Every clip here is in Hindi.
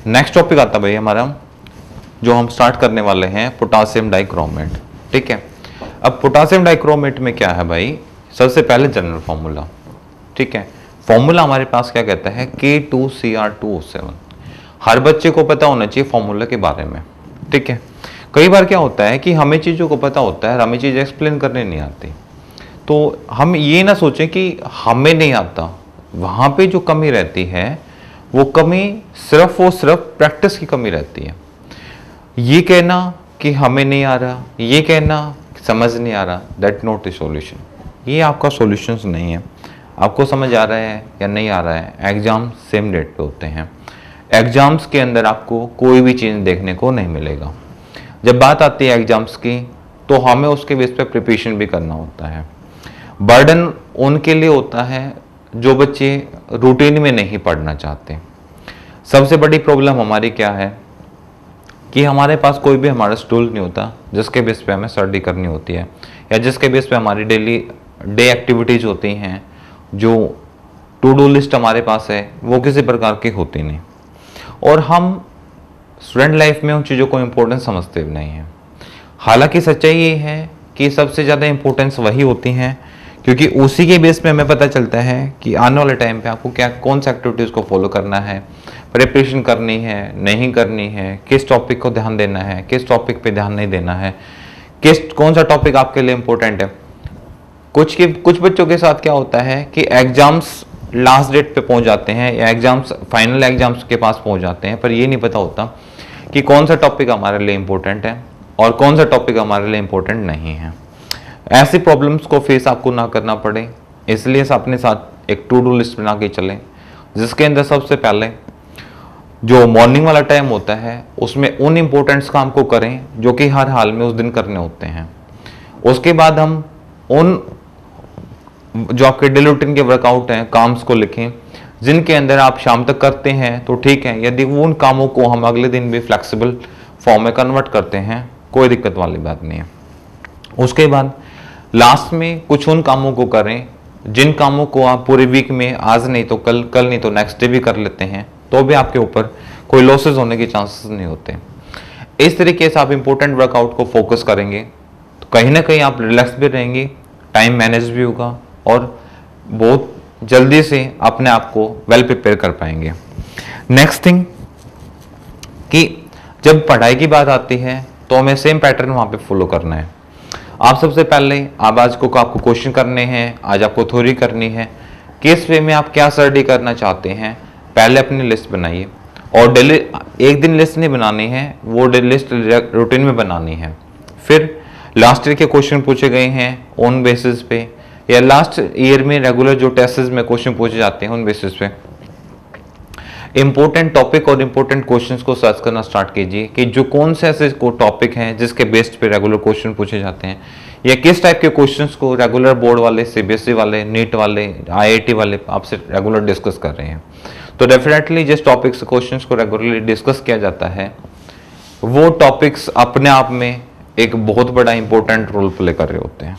नेक्स्ट टॉपिक आता है भाई हमारा, जो हम स्टार्ट करने वाले हैं, पोटासियम डाइक्रोमेट। ठीक है, अब पोटासियम डाइक्रोमेट में क्या है भाई, सबसे पहले जनरल फॉर्मूला। ठीक है, फॉर्मूला हमारे पास क्या कहता है, K2Cr2O7। हर बच्चे को पता होना चाहिए फॉर्मूला के बारे में। ठीक है, कई बार क्या होता है कि हमें चीज़ों को पता होता है, हमें चीज़ एक्सप्लेन करने नहीं आती, तो हम ये ना सोचें कि हमें नहीं आता। वहाँ पे जो कमी रहती है वो कमी सिर्फ और सिर्फ प्रैक्टिस की कमी रहती है। ये कहना कि हमें नहीं आ रहा, ये कहना समझ नहीं आ रहा, दैट नॉट ए सॉल्यूशन। ये आपका सॉल्यूशंस नहीं है। आपको समझ आ रहा है या नहीं आ रहा है, एग्जाम सेम डेट पे होते हैं। एग्जाम्स के अंदर आपको कोई भी चीज़ देखने को नहीं मिलेगा। जब बात आती है एग्जाम्स की, तो हमें उसके बेस पे प्रिपरेशन भी करना होता है। बर्डन उनके लिए होता है जो बच्चे रूटीन में नहीं पढ़ना चाहते। सबसे बड़ी प्रॉब्लम हमारी क्या है कि हमारे पास कोई भी हमारा टूल नहीं होता जिसके बेस पे हमें स्टडी करनी होती है, या जिसके बेस पे हमारी डेली डे एक्टिविटीज होती हैं। जो टू डू लिस्ट हमारे पास है वो किसी प्रकार की होती नहीं, और हम स्टूडेंट लाइफ में उन चीज़ों को इम्पोर्टेंस समझते भी नहीं हैं। हालांकि सच्चाई ये है कि सबसे ज़्यादा इम्पोर्टेंस वही होती हैं, क्योंकि उसी के बेस पे हमें पता चलता है कि आने वाले टाइम पे आपको क्या कौन सा एक्टिविटीज़ को फॉलो करना है, प्रिपरेशन करनी है नहीं करनी है, किस टॉपिक को ध्यान देना है, किस टॉपिक पे ध्यान नहीं देना है, कौन सा टॉपिक आपके लिए इम्पोर्टेंट है। कुछ बच्चों के साथ क्या होता है कि एग्जाम्स लास्ट डेट पे पहुंच जाते हैं, या एग्जाम्स फाइनल एग्जाम्स के पास पहुंच जाते हैं, पर ये नहीं पता होता कि कौन सा टॉपिक हमारे लिए इम्पोर्टेंट है और कौन सा टॉपिक हमारे लिए इम्पोर्टेंट नहीं है। ऐसी प्रॉब्लम्स को फेस आपको ना करना पड़े, इसलिए अपने साथ एक टू डू लिस्ट बना के चलें, जिसके अंदर सबसे पहले जो मॉर्निंग वाला टाइम होता है उसमें उन इम्पोर्टेंट्स काम को करें जो कि हर हाल में उस दिन करने होते हैं। उसके बाद हम उन जो आपके डेली रूटीन के वर्कआउट हैं, काम्स को लिखें, जिनके अंदर आप शाम तक करते हैं तो ठीक है। यदि उन कामों को हम अगले दिन भी फ्लेक्सिबल फॉर्म में कन्वर्ट करते हैं, कोई दिक्कत वाली बात नहीं है। उसके बाद लास्ट में कुछ उन कामों को करें जिन कामों को आप पूरे वीक में आज नहीं तो कल, कल नहीं तो नेक्स्ट डे भी कर लेते हैं, तो भी आपके ऊपर कोई लॉसेस होने के चांसेस नहीं होते। इस तरीके से आप इंपॉर्टेंट वर्कआउट को फोकस करेंगे तो कहीं ना कहीं आप रिलैक्स भी रहेंगे, टाइम मैनेज भी होगा, और बहुत जल्दी से अपने आप को वेल प्रिपेयर कर पाएंगे। नेक्स्ट थिंग कि जब पढ़ाई की बात आती है तो हमें सेम पैटर्न वहाँ पे फॉलो करना है। आप सबसे पहले आज को आपको क्वेश्चन करने हैं, आज आपको थ्योरी करनी है, किस वे में आप क्या स्टडी करना चाहते हैं, पहले अपनी लिस्ट बनाइए। और डेली एक दिन लिस्ट नहीं बनानी है, वो लिस्ट रूटीन में बनानी है। फिर लास्ट ईयर के क्वेश्चन पूछे गए हैं ऑन बेसिस पे, या लास्ट ईयर में रेगुलर जो टेस्ट में क्वेश्चन पूछे जाते हैं उन बेसिस पे इंपॉर्टेंट टॉपिक और इंपॉर्टेंट क्वेश्चंस को सर्च करना स्टार्ट कीजिए कि जो कौन से ऐसे टॉपिक हैं जिसके बेस्ड पे रेगुलर क्वेश्चन पूछे जाते हैं, या किस टाइप के क्वेश्चंस को रेगुलर बोर्ड वाले, सीबीएसई वाले, नीट वाले, आईआईटी वाले आपसे रेगुलर डिस्कस कर रहे हैं। तो डेफिनेटली जिस टॉपिक से क्वेश्चंस को रेगुलरली डिस्कस किया जाता है वो टॉपिक्स अपने आप में एक बहुत बड़ा इंपॉर्टेंट रोल प्ले कर रहे होते हैं।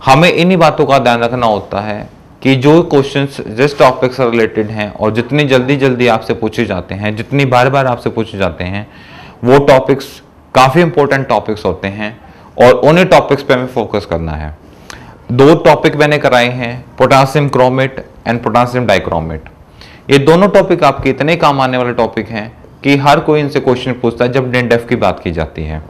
हमें इन्हीं बातों का ध्यान रखना होता है कि जो क्वेश्चंस जिस टॉपिक से रिलेटेड हैं और जितनी जल्दी आपसे पूछे जाते हैं, जितनी बार आपसे पूछे जाते हैं, वो टॉपिक्स काफ़ी इंपॉर्टेंट टॉपिक्स होते हैं और उन्हीं टॉपिक्स पे हमें फोकस करना है। 2 टॉपिक मैंने कराए हैं, potassium chromate and potassium dichromate. ये दोनों टॉपिक आपके इतने काम आने वाले टॉपिक हैं कि हर कोई इनसे क्वेश्चन पूछता है जब DNF की बात की जाती है।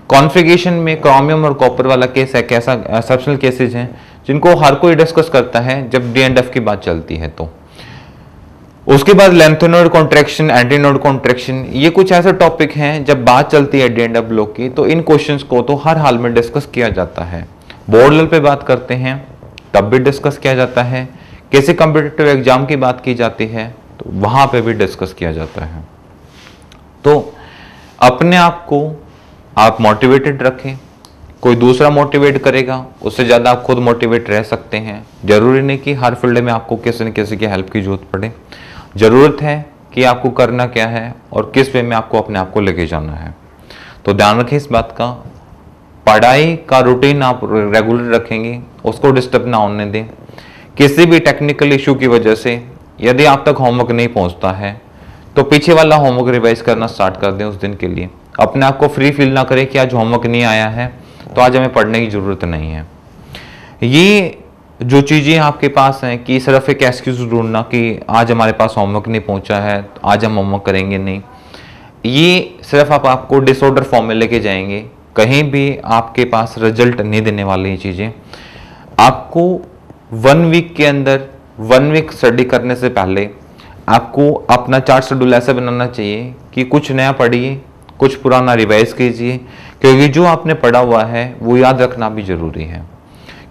कॉन्फ़िगरेशन में क्रोमियम और कॉपर वाला केस है, कैसा एक्सेप्शनल केसेज हैं जिनको हर कोई डिस्कस करता है जब DNF की बात चलती है। तो उसके बाद लेंथेनोइड कॉन्ट्रैक्शन, एंटीनोड कॉन्ट्रैक्शन, ये कुछ ऐसे टॉपिक हैं जब बात चलती है DNF ब्लॉक की तो इन क्वेश्चंस को तो हर हाल में डिस्कस किया जाता है। बोर्ड लेवल पे बात करते हैं तब भी डिस्कस किया जाता है, किसी कॉम्पिटिटिव एग्जाम की बात की जाती है तो वहां पे भी डिस्कस किया जाता है। तो अपने आप को आप मोटिवेटेड रखें, कोई दूसरा मोटिवेट करेगा उससे ज़्यादा आप खुद मोटिवेट रह सकते हैं। जरूरी नहीं कि हर फील्ड में आपको किसी न किसी की हेल्प की जरूरत पड़े। ज़रूरत है कि आपको करना क्या है और किस वे में आपको अपने आप को लेके जाना है। तो ध्यान रखें इस बात का। पढ़ाई का रूटीन आप रेगुलर रखेंगे, उसको डिस्टर्ब ना होने दें। किसी भी टेक्निकल इशू की वजह से यदि आप तक होमवर्क नहीं पहुंचता है तो पीछे वाला होमवर्क रिवाइज करना स्टार्ट कर दें उस दिन के लिए। अपने आप को फ्री फील ना करें कि आज होमवर्क नहीं आया है तो आज हमें पढ़ने की जरूरत नहीं है। ये जो चीज़ें आपके पास हैं कि सिर्फ एक एक्सक्यूज ढूंढना कि आज हमारे पास होमवर्क नहीं पहुंचा है, आज हम होमवर्क करेंगे नहीं, ये सिर्फ आपको डिसऑर्डर फॉर्म में लेके जाएंगे, कहीं भी आपके पास रिजल्ट नहीं देने वाली ये चीज़ें। आपको 1 वीक के अंदर 1 वीक स्टडी करने से पहले आपको अपना चार्ट शेड्यूल ऐसा बनाना चाहिए कि कुछ नया पढ़िए, कुछ पुराना रिवाइज कीजिए, क्योंकि जो आपने पढ़ा हुआ है वो याद रखना भी जरूरी है।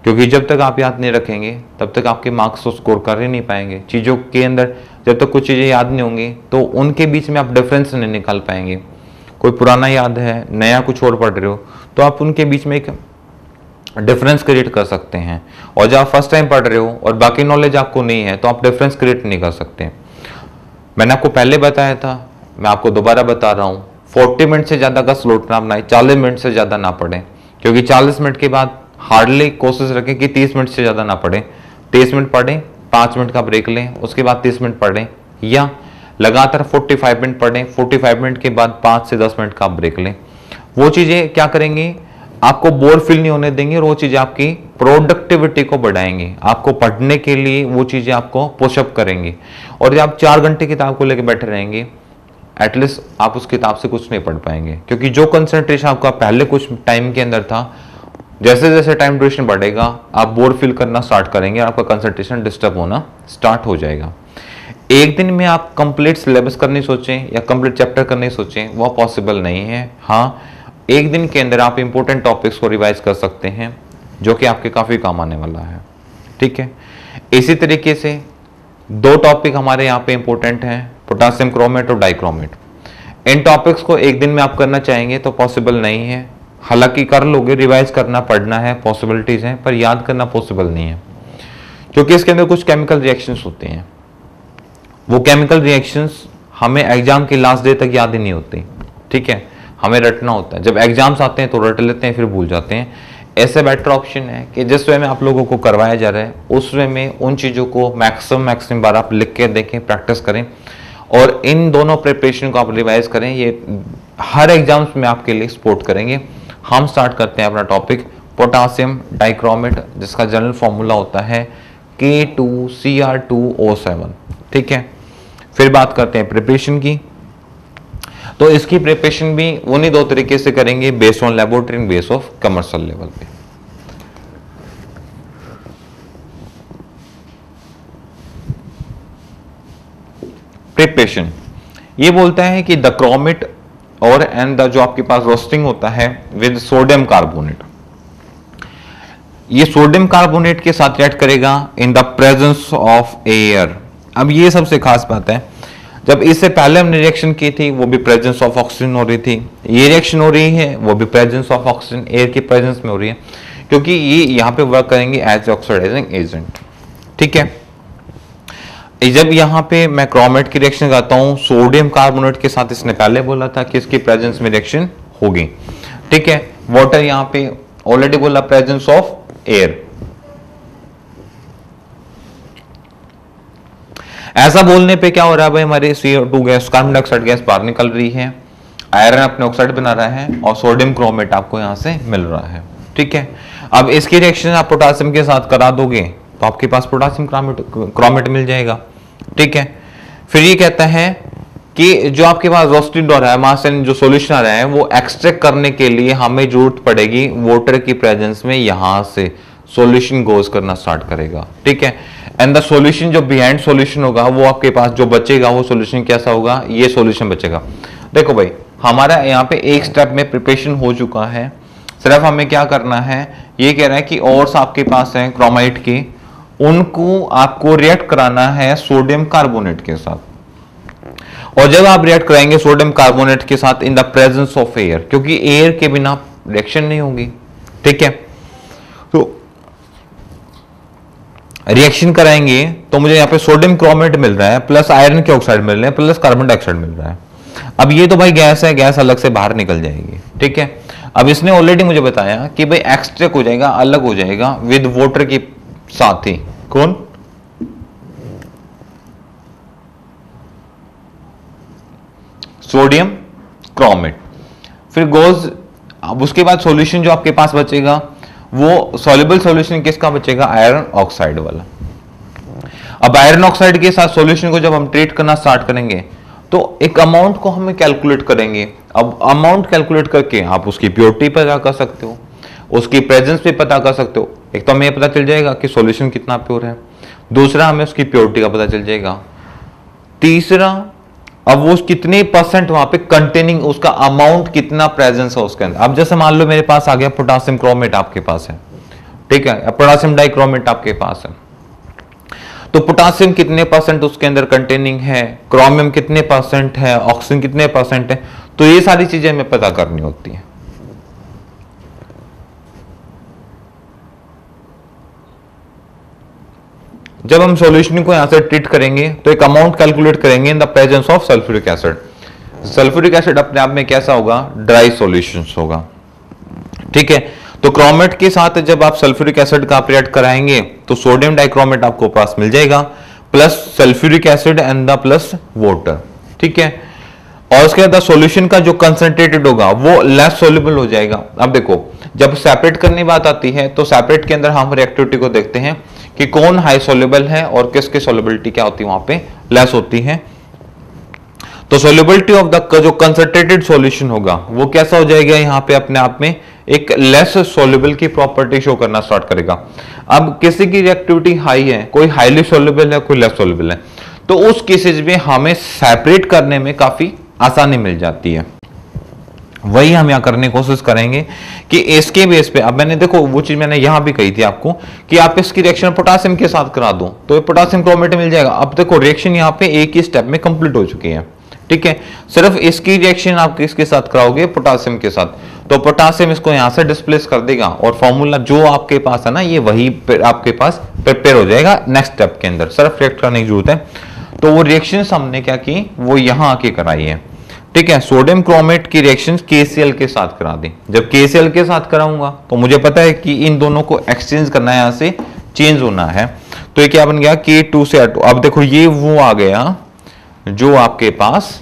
क्योंकि जब तक आप याद नहीं रखेंगे तब तक आपके मार्क्स तो स्कोर कर ही नहीं पाएंगे। चीज़ों के अंदर जब तक कुछ चीज़ें याद नहीं होंगी तो उनके बीच में आप डिफरेंस नहीं निकाल पाएंगे। कोई पुराना याद है, नया कुछ और पढ़ रहे हो, तो आप उनके बीच में एक डिफरेंस क्रिएट कर सकते हैं। और जब आप फर्स्ट टाइम पढ़ रहे हो और बाकी नॉलेज आपको नहीं है तो आप डिफरेंस क्रिएट नहीं कर सकते। मैंने आपको पहले बताया था, मैं आपको दोबारा बता रहा हूँ, 40 मिनट से ज़्यादा का स्लॉट ना बनाए, 40 मिनट से ज़्यादा ना पढ़ें, क्योंकि 40 मिनट के बाद हार्डली कोशिश रखें कि 30 मिनट से ज़्यादा ना पढ़ें। 30 मिनट पढ़ें, 5 मिनट का ब्रेक लें, उसके बाद 30 मिनट पढ़ें, या लगातार 45 मिनट पढ़ें, 45 मिनट के बाद 5 से 10 मिनट का ब्रेक लें। वो चीज़ें क्या करेंगी, आपको बोर फील नहीं होने देंगे और वो चीज़ें आपकी प्रोडक्टिविटी को बढ़ाएंगी। आपको पढ़ने के लिए वो चीज़ें आपको पुशअप करेंगी। और जब आप 4 घंटे किताब को लेकर बैठे रहेंगे, एटलीस्ट आप उस किताब से कुछ नहीं पढ़ पाएंगे, क्योंकि जो कंसंट्रेशन आपका पहले कुछ टाइम के अंदर था, जैसे जैसे टाइम ड्यूरेशन बढ़ेगा आप बोर फील करना स्टार्ट करेंगे और आपका कंसंट्रेशन डिस्टर्ब होना स्टार्ट हो जाएगा। एक दिन में आप कंप्लीट सिलेबस करने सोचें या कंप्लीट चैप्टर करने सोचें, वह पॉसिबल नहीं है। हाँ, एक दिन के अंदर आप इंपॉर्टेंट टॉपिक्स को रिवाइज कर सकते हैं, जो कि आपके काफ़ी काम आने वाला है। ठीक है, इसी तरीके से 2 टॉपिक हमारे यहाँ पे इंपॉर्टेंट हैं, पोटासियम क्रोमेट और डाइक्रोमेट। इन टॉपिक्स को एक दिन में आप करना चाहेंगे तो पॉसिबल नहीं है। हालांकि कर लोगे, रिवाइज करना, पढ़ना है, पॉसिबिलिटीज हैं, पर याद करना पॉसिबल नहीं है, क्योंकि इसके अंदर कुछ केमिकल रिएक्शंस होते हैं। वो केमिकल रिएक्शंस हमें एग्जाम के लास्ट डे तक याद ही नहीं होती। ठीक है, हमें रटना होता है। जब एग्जाम्स आते हैं तो रट लेते हैं, फिर भूल जाते हैं। ऐसे बेटर ऑप्शन है कि जिस वे में आप लोगों को करवाया जा रहा है उस वे में उन चीज़ों को मैक्सिमम बार आप लिख के देखें, प्रैक्टिस करें, और इन दोनों प्रिपरेशन को आप रिवाइज करें। ये हर एग्जाम्स में आपके लिए सपोर्ट करेंगे। हम स्टार्ट करते हैं अपना टॉपिक पोटासियम डाइक्रोमेट, जिसका जनरल फॉर्मूला होता है K2Cr2O7। ठीक है, फिर बात करते हैं प्रिपरेशन की। तो इसकी प्रिपरेशन भी उन्हीं 2 तरीके से करेंगे, based on laboratory and based of commercial level पे। प्रिपरेशन ये बोलता है कि द क्रोमेट और एंड द जो आपके पास रोस्टिंग होता है विद सोडियम कार्बोनेट, ये सोडियम कार्बोनेट के साथ रिएक्ट करेगा in the presence of air. अब ये सबसे खास बात है, जब इससे पहले हमने रिएक्शन की थी वो भी प्रेजेंस ऑफ ऑक्सीजन हो रही थी, ये रिएक्शन हो रही है वो भी प्रेजेंस ऑफ ऑक्सीजन एयर की प्रेजेंस में हो रही है, क्योंकि ये यहाँ पे वर्क करेंगे एज ऑक्सीडाइजिंग एजेंट। ठीक है, जब यहाँ पे मैं क्रोमेट की रिएक्शन करता हूँ सोडियम कार्बोनेट के साथ, इसने पहले बोला था कि इसकी प्रेजेंस में रिएक्शन होगी। ठीक है, वाटर यहाँ पे ऑलरेडी बोला प्रेजेंस ऑफ एयर। ऐसा बोलने पे क्या हो रहा है भाई, हमारी CO2 gas, carbon dioxide gas बाहर निकल रही है, आयरन अपने ऑक्साइड बना रहा है और सोडियम क्रोमेट आपको यहां से मिल रहा है। ठीक है, अब इसकी रिएक्शन आप पोटासियम के साथ करा दोगे तो आपके पास पोटासियम क्रोमेट मिल जाएगा। ठीक है, फिर ये कहता है कि जो आपके पास रोस्टेड हो रहा है, वहां से जो सॉल्यूशन आ रहा है वो एक्सट्रैक्ट करने के लिए हमें जरूरत पड़ेगी वाटर की प्रेजेंस में, यहां से सॉल्यूशन गोज करना स्टार्ट करेगा। ठीक है, एंड द सॉल्यूशन जो बिहाइंड सॉल्यूशन होगा वो आपके पास जो बचेगा वो सॉल्यूशन कैसा होगा, ये सॉल्यूशन बचेगा। देखो भाई, हमारा यहाँ पे एक स्टेप में प्रिपरेशन हो चुका है, सिर्फ हमें क्या करना है, ये कह रहा है कि और आपके पास है क्रोमाइट के, उनको आपको रिएक्ट कराना है सोडियम कार्बोनेट के साथ। और जब आप रिएक्ट कराएंगे सोडियम कार्बोनेट के साथ in the presence of air, क्योंकि एयर के बिना रिएक्शन नहीं होगी। ठीक है, तो रिएक्शन कराएंगे तो मुझे यहाँ पे सोडियम क्रोमेट मिल रहा है, प्लस आयरन के ऑक्साइड मिल रहे हैं, प्लस कार्बन डाइऑक्साइड मिल रहा है। अब ये तो भाई गैस है, गैस अलग से बाहर निकल जाएगी। ठीक है, अब इसने ऑलरेडी मुझे बताया कि भाई एक्सट्रैक्ट हो जाएगा, अलग हो जाएगा विद वाटर के साथ ही। कौन? Sodium chromate. फिर गोज, अब उसके बाद सॉल्यूशन जो आपके पास बचेगा वो सॉल्युबल सॉल्यूशन किसका बचेगा, आयरन ऑक्साइड वाला। अब आयरन ऑक्साइड के साथ सॉल्यूशन को जब हम ट्रीट करना स्टार्ट करेंगे तो एक अमाउंट को हमें कैलकुलेट करेंगे। अब अमाउंट कैलकुलेट करके आप उसकी प्योरिटी पता कर सकते हो, उसकी प्रेजेंस भी पता कर सकते हो। एक तो हमें पता चल जाएगा कि सॉल्यूशन कितना प्योर है, दूसरा हमें उसकी प्योरिटी का पता चल जाएगा, तीसरा अब वो कितने परसेंट वहां पे कंटेनिंग, उसका अमाउंट कितना प्रेजेंस है उसके अंदर। अब जैसे मान लो मेरे पास आ गया पोटासियम क्रोमेट आपके पास है, ठीक है, पोटासियम डाइक्रोमेट आपके पास है, तो पोटासियम कितने परसेंट उसके अंदर कंटेनिंग है, क्रोमियम कितने परसेंट है, ऑक्सीजन कितने परसेंट है, तो ये सारी चीजें हमें पता करनी होती है। जब हम सॉल्यूशन को यहां से ट्रीट करेंगे तो एक अमाउंट कैलकुलेट करेंगे in the presence of sulphuric acid. Sulphuric acid अपने आप में कैसा होगा, ड्राई सॉल्यूशन होगा, ठीक है। तो क्रोमेट के साथ जब आप सल्फ्यूरिक एसिड का रिएक्ट कराएंगे तो सोडियम डाइक्रोमेट आपको पास मिल जाएगा plus sulphuric acid and the plus water, ठीक है। और उसके बाद सॉल्यूशन का जो कंसंट्रेटेड होगा वो लेस सोल्यूबल हो जाएगा। अब देखो जब सेपरेट करने की बात आती है तो सेपरेट के अंदर हम रिएक्टिविटी को देखते हैं कि कौन हाई सोल्यूबल है और किसकी सोल्यूबिलिटी क्या होती है, वहां पे लेस होती है। तो सोल्यूबिलिटी ऑफ द जो कंसंट्रेटेड सॉल्यूशन होगा वो कैसा हो जाएगा, यहां पे अपने आप में एक लेस सोल्यूबल की प्रॉपर्टी शो करना स्टार्ट करेगा। अब किसी की रिएक्टिविटी हाई है, कोई हाईली सोल्यूबल है, कोई लेस सोल्यूबल है, तो उस केसेस में हमें सेपरेट करने में काफी आसानी मिल जाती है। वही हम यहां करने की कोशिश करेंगे कि इसके बेस पे, अब मैंने देखो वो चीज मैंने यहां भी कही थी आपको कि आप इसकी रिएक्शन पोटासियम के साथ करा दो तो पोटासियम क्रोमेट मिल जाएगा। अब देखो रिएक्शन यहां पे एक ही स्टेप में कंप्लीट हो चुकी है, ठीक है। सिर्फ इसकी रिएक्शन आप किसके साथ कराओगे, पोटासियम के साथ, तो पोटासियम इसको यहां से डिस्प्लेस कर देगा और फॉर्मूला जो आपके पास है ना ये वही आपके पास प्रिपेयर हो जाएगा नेक्स्ट स्टेप के अंदर, सिर्फ रिएक्ट करने की जरूरत है। तो वो रिएक्शन हमने क्या की, वो यहां आके कराई है, ठीक है। सोडियम क्रोमेट की रिएक्शन KCl के साथ करा दी। जब KCl के साथ कराऊंगा तो मुझे पता है कि इन दोनों को एक्सचेंज करना है, यहां से चेंज होना है, तो ये क्या बन गया K2 से R2। अब देखो ये वो आ गया जो आपके पास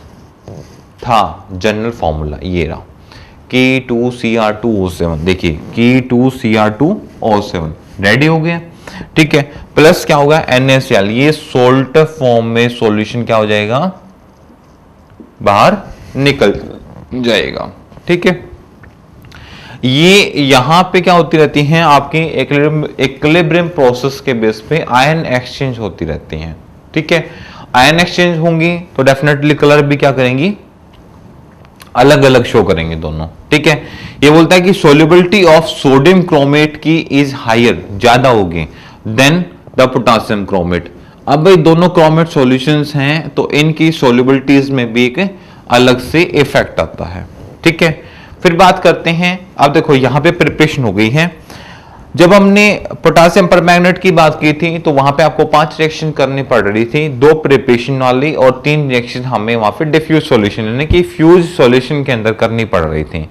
था जनरल फॉर्मूला, ये रहा K2Cr2O7। देखिए K2Cr2O7 रेडी हो गया, ठीक है। प्लस क्या होगा NaCl, ये सोल्ट फॉर्म में सॉल्यूशन क्या हो जाएगा, बाहर निकल जाएगा, ठीक है। ये यहां पे क्या होती रहती हैं आपकी इक्विलिब्रियम प्रोसेस के बेस पे आयन एक्सचेंज होती रहती हैं, ठीक है। आयन एक्सचेंज होंगी तो डेफिनेटली कलर भी क्या करेंगी, अलग अलग शो करेंगे दोनों, ठीक है। ये बोलता है कि सोल्युबिलिटी ऑफ सोडियम क्रोमेट की इज हायर, ज्यादा होगी देन द पोटासियम क्रोमेट। अब भाई दोनों क्रोमेट सॉल्यूशंस हैं तो इनकी सोल्युबिलिटीज में भी एक अलग से इफेक्ट आता है, ठीक है। फिर बात करते हैं, अब देखो यहां पे प्रिपरेशन हो गई है। जब हमने पोटासियम परमैंगनेट की बात की थी तो वहां पे आपको 5 रिएक्शन करनी पड़ रही थी, 2 प्रिपरेशन वाली और 3 रिएक्शन हमें वहां पे डिफ्यूज सॉल्यूशन यानी कि फ्यूज सॉल्यूशन के अंदर करनी पड़ रही थी।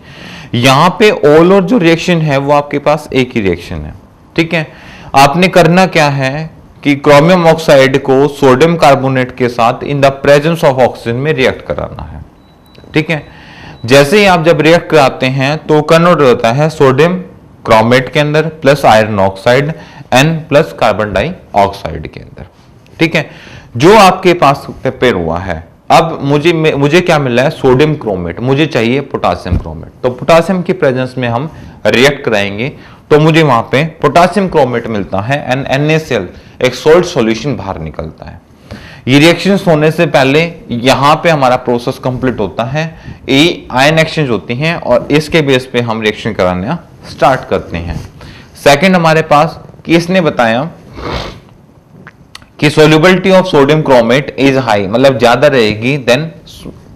यहां पे ऑल और जो रिएक्शन है वो आपके पास एक ही रिएक्शन है, ठीक है। आपने करना क्या है कि क्रोमियम ऑक्साइड को सोडियम कार्बोनेट के साथ in the presence of oxygen में रिएक्ट कराना है, ठीक है। जैसे ही आप जब रिएक्ट कराते हैं तो कन्वर्ट होता है सोडियम क्रोमेट के अंदर plus iron oxide N plus carbon dioxide के अंदर, ठीक है, जो आपके पास प्रिपेयर हुआ है। अब मुझे क्या मिला है, सोडियम क्रोमेट, मुझे चाहिए पोटासियम क्रोमेट, तो पोटासियम की प्रेजेंस में हम रिएक्ट कराएंगे तो मुझे वहां पे पोटासियम क्रोमेट मिलता है एंड NaCl एक सोल्ट सॉल्यूशन बाहर निकलता है। ये रिएक्शन होने से पहले यहां पे हमारा प्रोसेस कंप्लीट होता है, ए आयन एक्सचेंज होती हैं और इसके बेस पे हम रिएक्शन कराना स्टार्ट करते हैं। सेकंड हमारे पास किसने बताया कि solubility of sodium chromate is high, मतलब ज्यादा रहेगी देन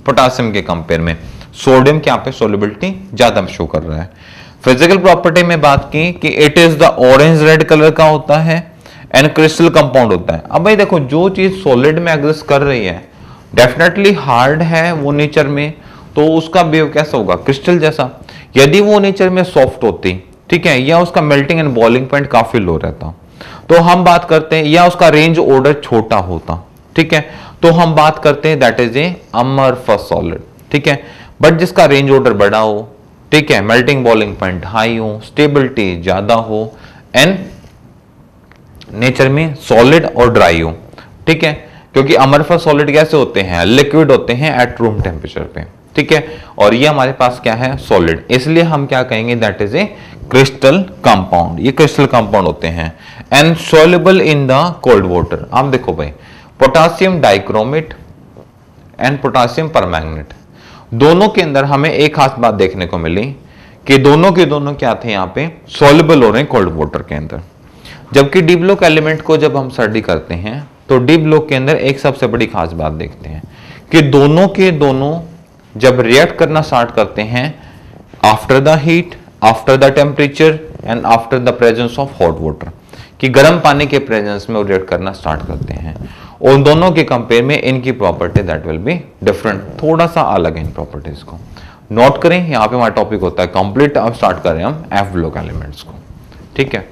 पोटासियम के कंपेयर में। सोडियम के यहाँ पे सोल्युबिलिटी ज्यादा शो कर रहा है। फिजिकल प्रॉपर्टी में बात की कि it is the orange red colour का होता है एंड क्रिस्टल कंपाउंड होता है। अब भाई देखो जो चीज सॉलिड में एग्जिस्ट कर रही है डेफिनेटली हार्ड है वो नेचर में, तो उसका बिहेव कैसा होगा, क्रिस्टल जैसा। यदि वो नेचर में सॉफ्ट होती, ठीक है, या उसका मेल्टिंग एंड बॉइलिंग पॉइंट काफी लो रहता, तो हम बात करते हैं, या उसका रेंज ऑर्डर छोटा होता, ठीक है, तो हम बात करते हैं that is a amorphous solid. ठीक है। बट जिसका रेंज ऑर्डर बड़ा हो, ठीक है, मेल्टिंग बॉइलिंग पॉइंट हाई हो, स्टेबिलिटी ज्यादा हो, एंड नेचर में सॉलिड और ड्राई हो, ठीक है, क्योंकि अमरफा सॉलिड कैसे होते हैं, लिक्विड होते हैं एट रूम टेम्परेचर पे, ठीक है, और ये हमारे पास क्या है, सॉलिड, इसलिए हम क्या कहेंगे, that is a crystal compound, ये क्रिस्टल कंपाउंड होते हैं, and soluble in the cold water. आप देखो भाई, potassium dichromate and potassium permanganate, दोनों के अंदर हमें एक खास बात देखने को मिली कि दोनों के दोनों क्या थे, यहाँ पे सॉल्युबल हो रहे हैं कोल्ड वाटर के अंदर। जबकि डी ब्लॉक एलिमेंट को जब हम स्टडी करते हैं तो डी ब्लॉक के अंदर एक सबसे बड़ी खास बात देखते हैं कि दोनों के दोनों जब रिएक्ट करना स्टार्ट करते हैं after the heat, after the temperature and after the presence of hot water, कि गर्म पानी के प्रेजेंस में वो रिएक्ट करना स्टार्ट करते हैं। और दोनों के कंपेयर में इनकी property that will be different, थोड़ा सा अलग है इन प्रॉपर्टीज को नोट करें। यहाँ पे हमारा टॉपिक होता है कंप्लीट। अब स्टार्ट करें हम एफ ब्लॉक एलिमेंट्स को, ठीक है।